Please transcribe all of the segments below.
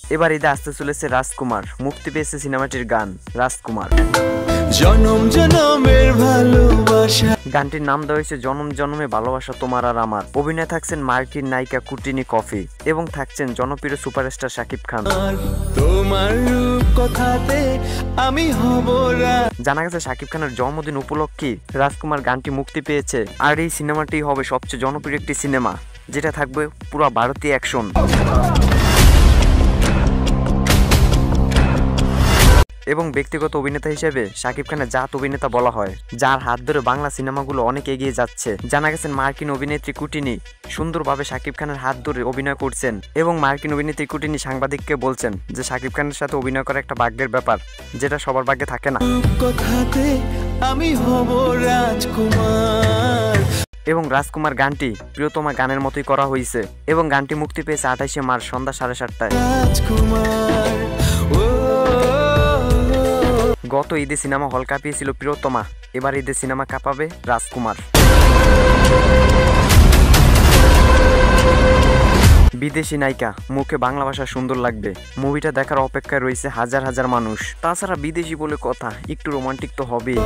এবার ঈদে আসতে চলেছে রাজকুমার, মুক্তি পেয়েছে সিনেমাটির গান রাজকুমার। জনম জনমের ভালোবাসা, গানটির নাম দেওয়া হয়েছে জনম জনমে ভালোবাসা তোমার আর আমার। অভিনয় থাকছেন মার্কিন নায়িকা কুটিনি কফি এবং থাকছেন জনপ্রিয় সুপারস্টার শাকিব খান। তোমার রূপ কথাতে আমি হব। জানা গেছে শাকিব খানের জন্মদিন উপলক্ষে রাজকুমার গানটি মুক্তি পেয়েছে। আর এই সিনেমাটি হবে সবচেয়ে জনপ্রিয় একটি সিনেমা, যেটা থাকবে পুরো ভারতীয় অ্যাকশন। এবং ব্যক্তিগত অভিনেতা হিসেবে শাকিব খানের জাত অভিনেতা বলা হয়, যার হাত ধরে বাংলা সিনেমাগুলো অনেক এগিয়ে যাচ্ছে। জানা গেছে মার্কিন অভিনেত্রী কুটিনি সুন্দরভাবে শাকিব খানের হাত ধরে অভিনয় করছেন এবং মার্কিন অভিনেত্রী কুটিনি সাংবাদিককে বলছেন যে শাকিব খানের সাথে অভিনয় করা একটা ভাগ্যের ব্যাপার, যেটা সবার ভাগ্যে থাকে না। কথাতে আমি হব রাজকুমার। এবং রাজকুমার গানটি প্রিয়তমা গানের মতোই করা হয়েছে এবং গানটি মুক্তি পেয়েছে 28শে মার্চ সন্ধ্যা 7:30টায়। গত ঈদে সিনেমা হল কাঁপিয়েছিল প্রিয়তমা, এবার ঈদে সিনেমা কাঁপাবে রাজকুমার। বিদেশি নায়িকা, মুখে বাংলা ভাষা সুন্দর লাগবে। মুভিটা দেখার অপেক্ষায় রয়েছে হাজার হাজার মানুষ। তাছাড়া বিদেশি বলে কথা, একটু রোমান্টিক তো হবেই।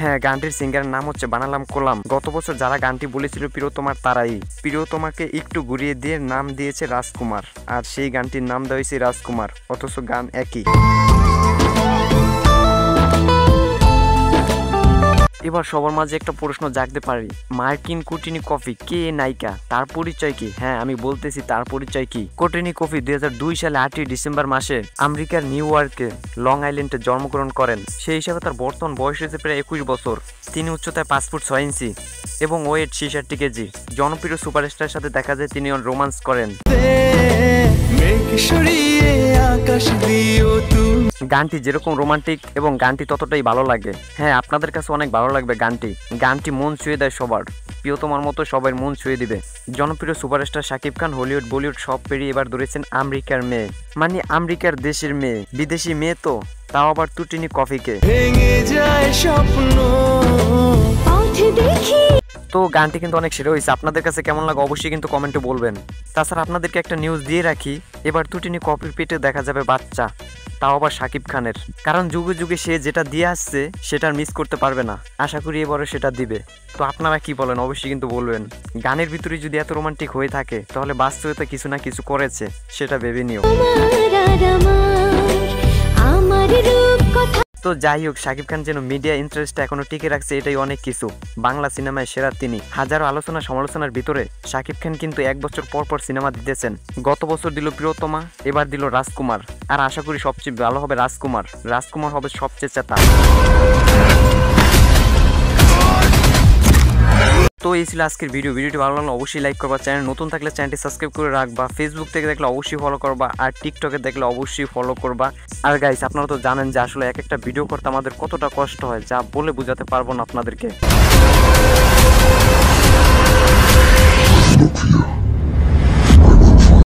হ্যাঁ, গানটির সিঙ্গারের নাম হচ্ছে বানালাম কোলাম। গত বছর যারা গানটি বলেছিল প্রিয়তমার, তারাই প্রিয়তমাকে একটু ঘুরিয়ে দিয়ে নাম দিয়েছে রাজকুমার। আর সেই গানটির নাম দেওয়া হয়েছে রাজকুমার, অথচ গান একই। এবার সবার মাঝে একটা প্রশ্ন জাগতে পারি, মার্কিন কুটিনি কফি কে নায়িকা, তার পরিচয় কি? হ্যাঁ, আমি বলতেছি তার পরিচয় কি। কুটিনি কফি 2002 সালে 8ই ডিসেম্বর মাসে আমেরিকার নিউ ইয়র্কে লং আইল্যান্ডে জন্মগ্রহণ করেন। সেই হিসাবে তার বর্তমান বয়স হয়েছে প্রায় 21 বছর। তিনি উচ্চতায় 5 ফুট 6 ইঞ্চি এবং ওয়েট 66 কেজি। জনপ্রিয় সুপারস্টারের সাথে দেখা যায় তিনি রোমান্স করেন। গানটি যেরকম রোমান্টিক এবং গানটি ততটাই ভালো লাগে। হ্যাঁ, আপনাদের কাছে অনেক ভালো লাগবে গানটি মন ছুঁয়ে দেয় সবার। প্রিয়তমার মতো সবার মন ছুঁয়ে দিবে। জনপ্রিয় সুপারস্টার শাকিব খান হলিউড বলিউড সব পেরিয়ে এবার ধরেছেন আমেরিকার মেয়ে, মানে আমেরিকার দেশের মেয়ে। বিদেশি মেয়ে তো, তাও আবার কুটিনি কফিকে। তো গানটি কিন্তু অনেক সেরা হয়েছে। আপনাদের কাছে কেমন লাগে অবশ্যই কিন্তু কমেন্টে বলবেন। তাছাড়া আপনাদেরকে একটা নিউজ দিয়ে রাখি, এবার কুটিনি কফির পেটে দেখা যাবে বাচ্চা, তাও আবার শাকিব খানের। কারণ যুগে যুগে সে যেটা দিয়ে আসছে সেটা মিস করতে পারবে না। আশা করি এবারে সেটা দিবে। তো আপনারা কি বলেন অবশ্যই কিন্তু বলবেন। গানের ভিতরে যদি এত রোমান্টিক হয়ে থাকে, তাহলে বাস্তবে কিছু না কিছু করেছে, সেটা ভেবে নিও। তো যাই হোক, শাকিব খান যেন মিডিয়া ইন্টারেস্টটা এখনো টিকে রাখছে, এটাই অনেক কিছু। বাংলা সিনেমায় সেরা তিনি। হাজারো আলোচনা সমালোচনার ভিতরে শাকিব খান কিন্তু 1 বছর পর পর সিনেমা দিতেছেন। গত বছর দিল প্রিয়তমা, এবার দিল রাজকুমার। আর আশা করি সবচেয়ে ভালো হবে রাজকুমার। রাজকুমার হবে সবচেয়ে চেতা। তো এই ছিল আজকের ভিডিওটি ভালো লাগলে অবশ্যই লাইক করবা, চ্যানেল নতুন থাকলে চ্যানেলটি সাবস্ক্রাইব করে রাখবা, ফেসবুক থেকে দেখলে অবশ্যই ফলো করবা, আর টিকটকে দেখলে অবশ্যই ফলো করবা। আর গাইস, আপনারা তো জানেন যে আসলে এক একটা ভিডিও করতে আমাদের কতটা কষ্ট হয়, যা বলে বোঝাতে পারবো না আপনাদেরকে।